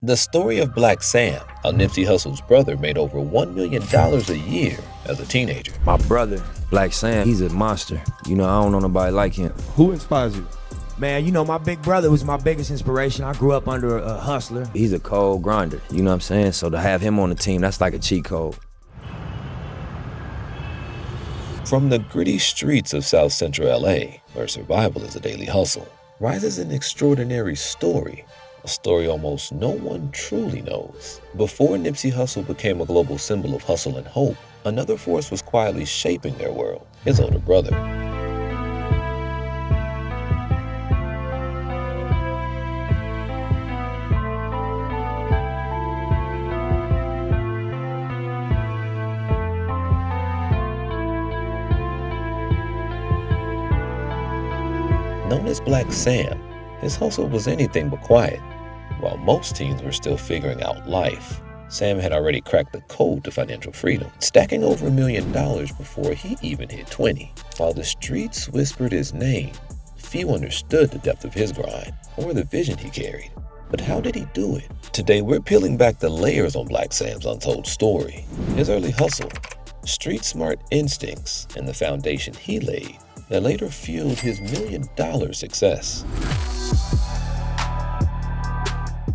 The story of Blacc Sam, how Nipsey Hussle's brother made over $1 million a year as a teenager. My brother, Blacc Sam, he's a monster. I don't know nobody like him. Who inspires you? Man, my big brother was my biggest inspiration. I grew up under a hustler. He's a cold grinder, you know what I'm saying? So to have him on the team, that's like a cheat code. From the gritty streets of South Central LA, where survival is a daily hustle, rises an extraordinary story. A story almost no one truly knows. Before Nipsey Hussle became a global symbol of hustle and hope, another force was quietly shaping their world, his older brother. Known as Blacc Sam, his hustle was anything but quiet. While most teens were still figuring out life, Sam had already cracked the code to financial freedom, stacking over $1 million before he even hit 20. While the streets whispered his name, few understood the depth of his grind or the vision he carried. But how did he do it? Today we're peeling back the layers on Blacc Sam's untold story, his early hustle, street-smart instincts, and the foundation he laid that later fueled his $1 million success.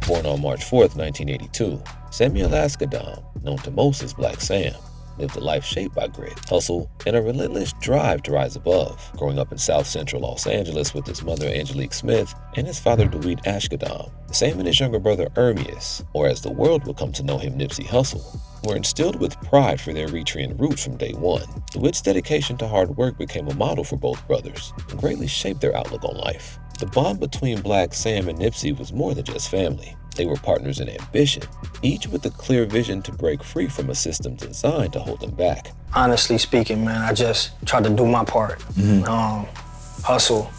Born on March 4th, 1982, Samiel Asghedom, known to most as Blacc Sam, lived a life shaped by grit, hustle, and a relentless drive to rise above. Growing up in South Central Los Angeles with his mother Angelique Smith and his father Dawit Asghedom, Sam and his younger brother Ermias, or as the world would come to know him, Nipsey Hussle, were instilled with pride for their Eritrean roots from day one. Dawit's dedication to hard work became a model for both brothers and greatly shaped their outlook on life. The bond between Blacc Sam and Nipsey was more than just family. They were partners in ambition, each with a clear vision to break free from a system designed to hold them back. Honestly speaking, man, I just tried to do my part. Hustle,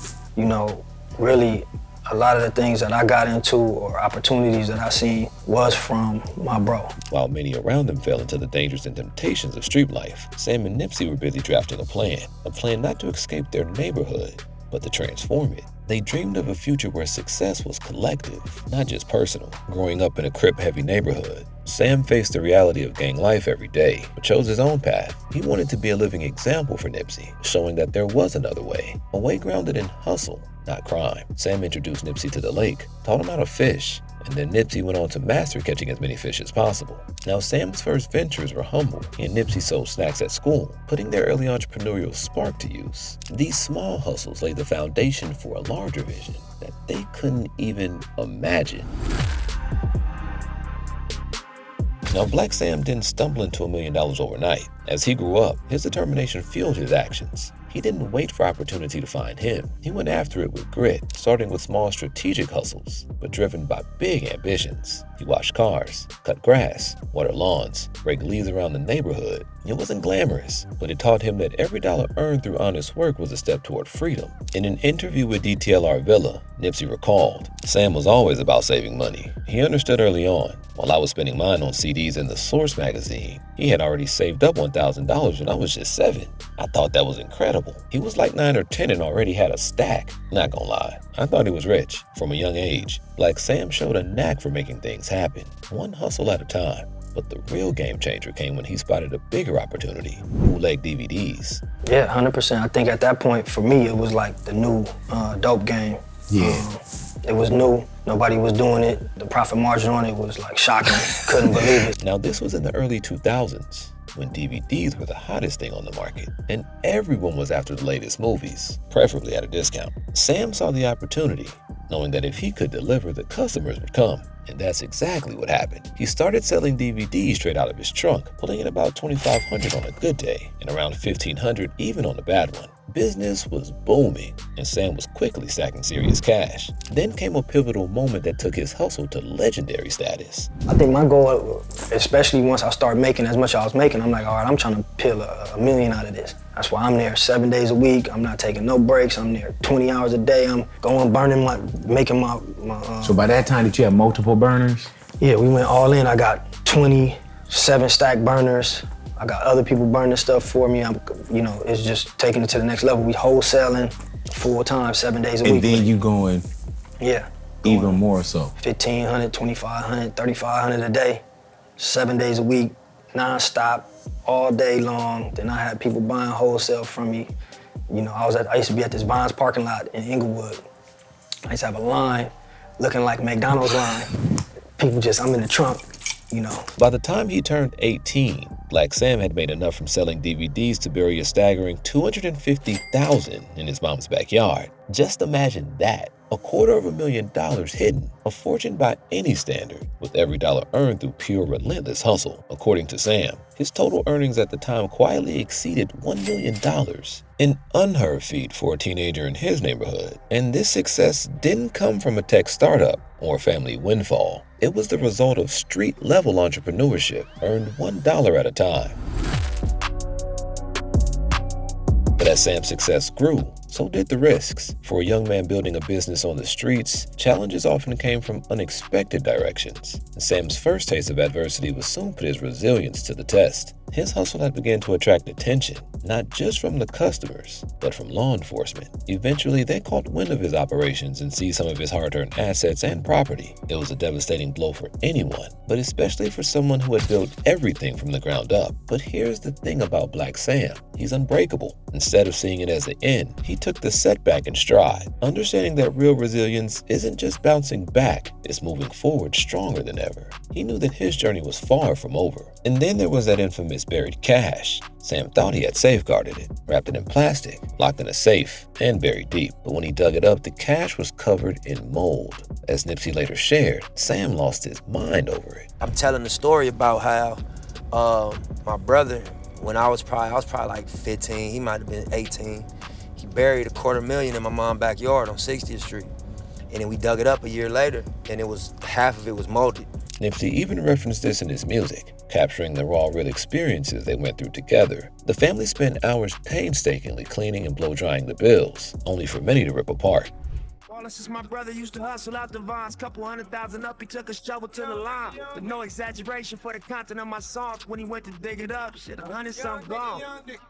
really a lot of the things that I got into or opportunities that I seen was from my bro. While many around them fell into the dangers and temptations of street life, Sam and Nipsey were busy drafting a plan not to escape their neighborhood, but to transform it. They dreamed of a future where success was collective, not just personal. Growing up in a Crip-heavy neighborhood, Sam faced the reality of gang life every day, but chose his own path. He wanted to be a living example for Nipsey, showing that there was another way, a way grounded in hustle, not crime. Sam introduced Nipsey to the lake, taught him how to fish, and then Nipsey went on to master catching as many fish as possible. Now, Sam's first ventures were humble. He and Nipsey sold snacks at school, putting their early entrepreneurial spark to use. These small hustles laid the foundation for a larger vision that they couldn't even imagine. Now, Blacc Sam didn't stumble into $1 million overnight. As he grew up, his determination fueled his actions. He didn't wait for opportunity to find him. He went after it with grit, starting with small strategic hustles, but driven by big ambitions. He washed cars, cut grass, watered lawns, raked leaves around the neighborhood. It wasn't glamorous, but it taught him that every dollar earned through honest work was a step toward freedom. In an interview with DTLR Villa, Nipsey recalled, "Sam was always about saving money. He understood early on. While I was spending mine on CDs in the Source magazine, he had already saved up $1,000 when I was just 7. I thought that was incredible. He was like 9 or 10 and already had a stack. Not gonna lie, I thought he was rich. From a young age, Blacc Sam showed a knack for making things happen, one hustle at a time. But the real game changer came when he spotted a bigger opportunity, bootleg DVDs. Yeah, 100%. I think at that point, for me, it was like the new dope game. Yeah. It was new. Nobody was doing it. The profit margin on it was like shocking. Couldn't believe it. Now, this was in the early 2000s, when DVDs were the hottest thing on the market, and everyone was after the latest movies, preferably at a discount. Sam saw the opportunity, knowing that if he could deliver, the customers would come. And that's exactly what happened. He started selling DVDs straight out of his trunk, pulling in about $2,500 on a good day, and around $1,500 even on a bad one. Business was booming, and Sam was quickly stacking serious cash. Then came a pivotal moment that took his hustle to legendary status. I think my goal, especially once I started making as much as I was making, I'm like, all right, I'm trying to peel a million out of this. That's why I'm there 7 days a week. I'm not taking no breaks. I'm there 20 hours a day. I'm going, making my So by that time, did you have multiple burners? Yeah, we went all in. I got 27 stack burners. I got other people burning stuff for me. It's just taking it to the next level. We wholesaling full time, 7 days a week. And then you going, yeah, Even more so. 1,500, 2,500, 3,500 a day, 7 days a week, non-stop, all day long. Then I had people buying wholesale from me. You know, I used to be at this Bonds parking lot in Inglewood. I used to have a line looking like McDonald's line. People I'm in the trunk, you know. By the time he turned 18, Blacc Sam had made enough from selling DVDs to bury a staggering $250,000 in his mom's backyard. Just imagine that. $250,000 hidden, a fortune by any standard, with every dollar earned through pure relentless hustle. According to Sam, his total earnings at the time quietly exceeded $1 million, an unheard feat for a teenager in his neighborhood. And this success didn't come from a tech startup or family windfall. It was the result of street-level entrepreneurship, earned $1 at a time. But as Sam's success grew, so did the risks. For a young man building a business on the streets, challenges often came from unexpected directions. And Sam's first taste of adversity would soon put his resilience to the test. His hustle had begun to attract attention, not just from the customers, but from law enforcement. Eventually, they caught wind of his operations and seized some of his hard-earned assets and property. It was a devastating blow for anyone, but especially for someone who had built everything from the ground up. But here's the thing about Blacc Sam. He's unbreakable. Instead of seeing it as the end, he took the setback in stride, understanding that real resilience isn't just bouncing back, it's moving forward stronger than ever. He knew that his journey was far from over. And then there was that infamous buried cash. Sam thought he had safeguarded it, wrapped it in plastic, locked in a safe, and buried deep. But when he dug it up, the cash was covered in mold. As Nipsey later shared, Sam lost his mind over it. I'm telling the story about how my brother, when I was probably like 15, he might have been 18. He buried $250,000 in my mom's backyard on 60th Street. And then we dug it up a year later, and half of it was molded. Nipsey even referenced this in his music, capturing the raw, real experiences they went through together. The family spent hours painstakingly cleaning and blow-drying the bills, only for many to rip apart. Since my brother used to hustle out the vines, couple 100,000 up, he took a shovel to the line. But no exaggeration for the content of my songs. When he went to dig it up, shit, 100-something gone,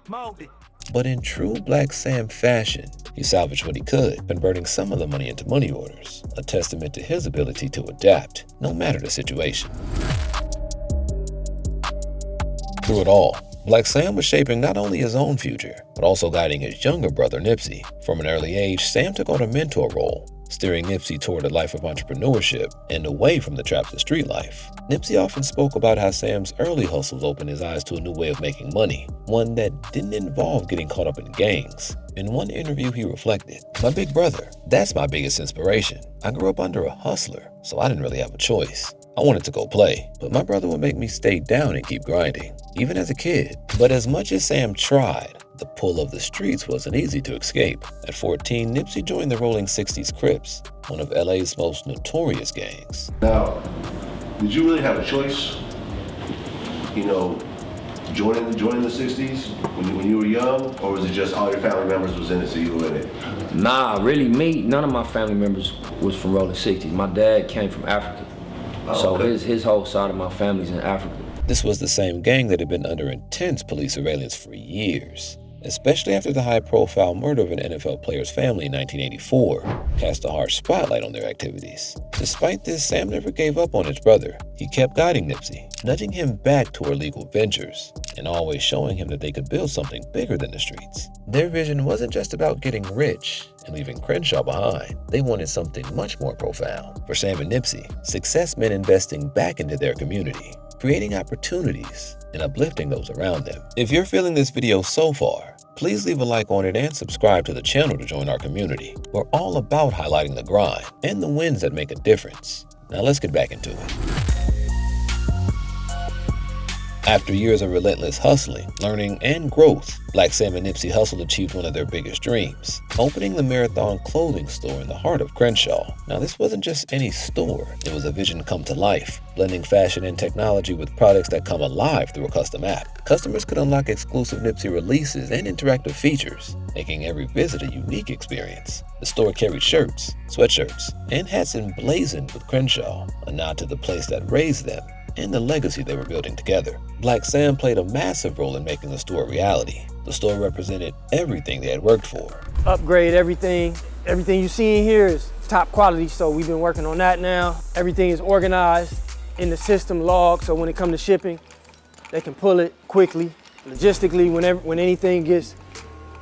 molded. But in true Blacc Sam fashion, he salvaged what he could, converting some of the money into money orders, a testament to his ability to adapt, no matter the situation. Through it all, Blacc Sam was shaping not only his own future, but also guiding his younger brother Nipsey. From an early age, Sam took on a mentor role, steering Nipsey toward a life of entrepreneurship and away from the traps of street life. Nipsey often spoke about how Sam's early hustles opened his eyes to a new way of making money, one that didn't involve getting caught up in gangs. In one interview, he reflected, "My big brother, that's my biggest inspiration. I grew up under a hustler, so I didn't really have a choice. I wanted to go play, but my brother would make me stay down and keep grinding, even as a kid." But as much as Sam tried, the pull of the streets wasn't easy to escape. At 14, Nipsey joined the Rolling 60s Crips, one of LA's most notorious gangs. Now, did you really have a choice, you know, joining the 60s when you were young, or was it just all your family members was in it, so you were in it? Nah, really none of my family members was from Rolling 60s. My dad came from Africa. So okay. his whole side of my family's in Africa. This was the same gang that had been under intense police surveillance for years, especially after the high-profile murder of an NFL player's family in 1984 cast a harsh spotlight on their activities. Despite this, Sam never gave up on his brother. He kept guiding Nipsey, nudging him back toward legal ventures, and always showing him that they could build something bigger than the streets. Their vision wasn't just about getting rich and leaving Crenshaw behind. They wanted something much more profound. For Sam and Nipsey, success meant investing back into their community, creating opportunities, and uplifting those around them. If you're feeling this video so far, please leave a like on it and subscribe to the channel to join our community. We're all about highlighting the grind and the wins that make a difference. Now let's get back into it. After years of relentless hustling, learning, and growth, Blacc Sam and Nipsey Hussle achieved one of their biggest dreams, opening the Marathon clothing store in the heart of Crenshaw. Now, this wasn't just any store. It was a vision come to life, blending fashion and technology with products that come alive through a custom app. Customers could unlock exclusive Nipsey releases and interactive features, making every visit a unique experience. The store carried shirts, sweatshirts, and hats emblazoned with Crenshaw, a nod to the place that raised them and the legacy they were building together. Blacc Sam played a massive role in making the store a reality. The store represented everything they had worked for. Upgrade everything, Everything you see in here is top quality, so we've been working on that now. Everything is organized in the system log, so when it comes to shipping, they can pull it quickly. Logistically, when anything gets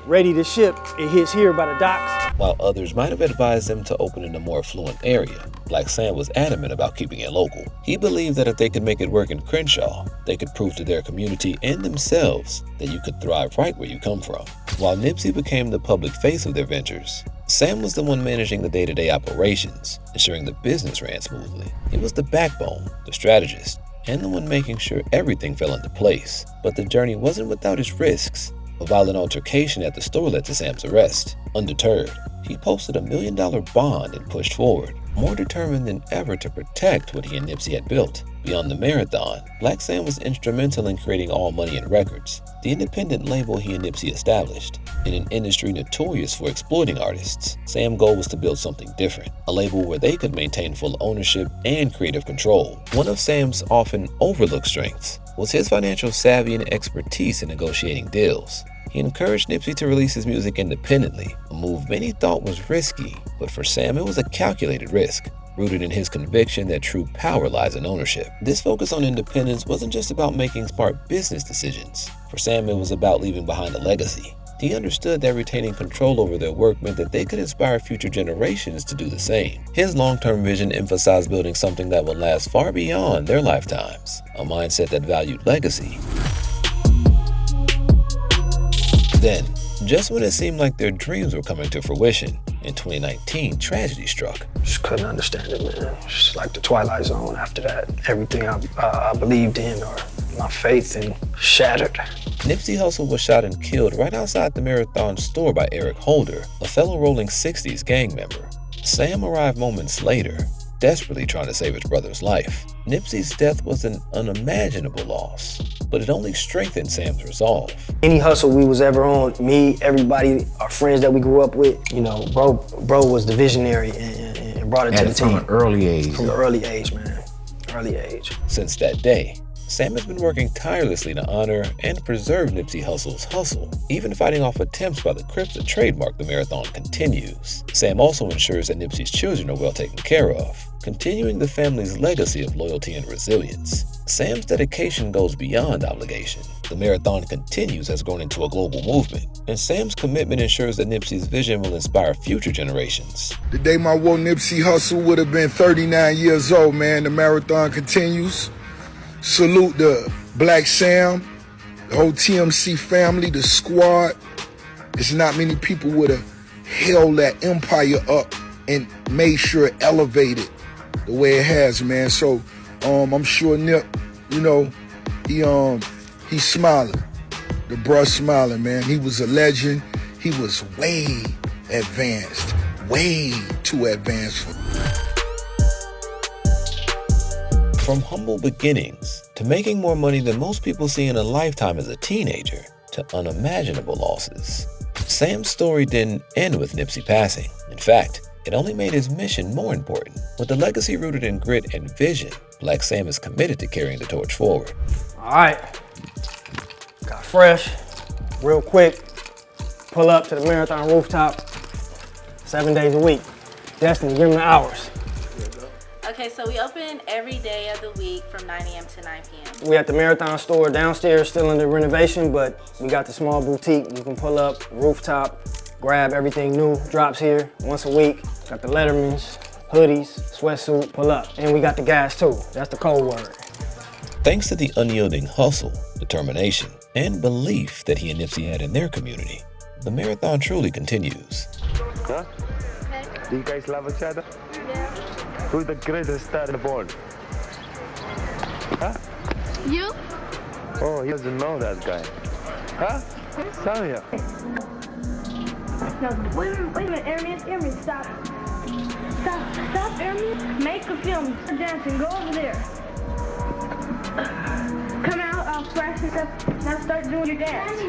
ready to ship, it hits here by the docks. While others might have advised them to open in a more affluent area, Blacc Sam was adamant about keeping it local. He believed that if they could make it work in Crenshaw, they could prove to their community and themselves that you could thrive right where you come from. While Nipsey became the public face of their ventures, Sam was the one managing the day-to-day operations, ensuring the business ran smoothly. He was the backbone, the strategist, and the one making sure everything fell into place. But the journey wasn't without its risks. A violent altercation at the store led to Sam's arrest. Undeterred, he posted $1 million bond and pushed forward, more determined than ever to protect what he and Nipsey had built. Beyond the marathon, Blacc Sam was instrumental in creating All Money and Records, the independent label he and Nipsey established. In an industry notorious for exploiting artists, Sam's goal was to build something different, a label where they could maintain full ownership and creative control. One of Sam's often overlooked strengths was his financial savvy and expertise in negotiating deals. He encouraged Nipsey to release his music independently, a move many thought was risky, but for Sam it was a calculated risk, rooted in his conviction that true power lies in ownership. This focus on independence wasn't just about making smart business decisions. For Sam, it was about leaving behind a legacy. He understood that retaining control over their work meant that they could inspire future generations to do the same. His long-term vision emphasized building something that would last far beyond their lifetimes, a mindset that valued legacy. Then, just when it seemed like their dreams were coming to fruition, in 2019, tragedy struck. Just couldn't understand it, man. Just like the Twilight Zone after that. Everything I believed in or my faith in shattered. Nipsey Hussle was shot and killed right outside the Marathon store by Eric Holder, a fellow Rolling 60s gang member. Sam arrived moments later, desperately trying to save his brother's life. Nipsey's death was an unimaginable loss, but it only strengthened Sam's resolve. Any hustle we was ever on, me, everybody, our friends that we grew up with, you know, bro was the visionary and brought it to the team. From an early age. From an early age, man. Early age. Since that day, Sam has been working tirelessly to honor and preserve Nipsey Hussle's hustle. Even fighting off attempts by the Crips to trademark the marathon continues. Sam also ensures that Nipsey's children are well taken care of, continuing the family's legacy of loyalty and resilience. Sam's dedication goes beyond obligation. The marathon continues has grown into a global movement, and Sam's commitment ensures that Nipsey's vision will inspire future generations. The day my woe Nipsey Hussle would have been 39 years old, man. The marathon continues. Salute the Blacc Sam, the whole TMC family, the squad. There's not many people would have held that empire up and made sure it elevated the way it has, man. So I'm sure Nip, you know, he's smiling. The bruh smiling, man. He was a legend. He was way advanced, way too advanced for me. From humble beginnings to making more money than most people see in a lifetime as a teenager to unimaginable losses, Sam's story didn't end with Nipsey passing. In fact, it only made his mission more important. With a legacy rooted in grit and vision, Blacc Sam is committed to carrying the torch forward. All right, got fresh, real quick, pull up to the marathon rooftop, 7 days a week. Destiny, give them the hours. Okay, so we open every day of the week from 9 a.m. to 9 p.m. We at the Marathon store downstairs, still under renovation, but we got the small boutique. You can pull up, rooftop, grab everything new, drops here once a week. Got the Lettermans, hoodies, sweatsuit, pull up. And we got the gas too, that's the code word. Thanks to the unyielding hustle, determination, and belief that he and Nipsey had in their community, the marathon truly continues. Huh? Okay. Do you guys love each other? Yeah. Who's the greatest star in the world? Huh? You? Oh, he doesn't know that guy. Huh? Samiel. No, wait a minute, Eritrean, stop. Stop, Eritrean. Make a film, dancing, go over there. Come out, I'll flash this up, now start doing your dance.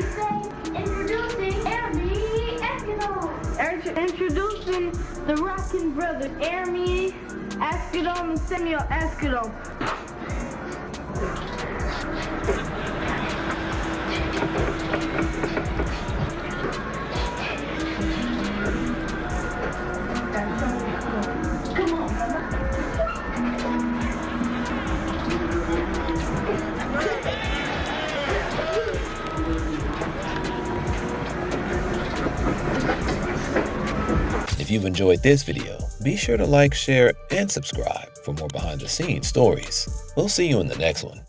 Introducing Nipsey Hussle. Introducing the rockin' brothers, Nipsey Asghedom and Samiel Asghedom. If you've enjoyed this video, be sure to like, share, and subscribe for more behind-the-scenes stories. We'll see you in the next one.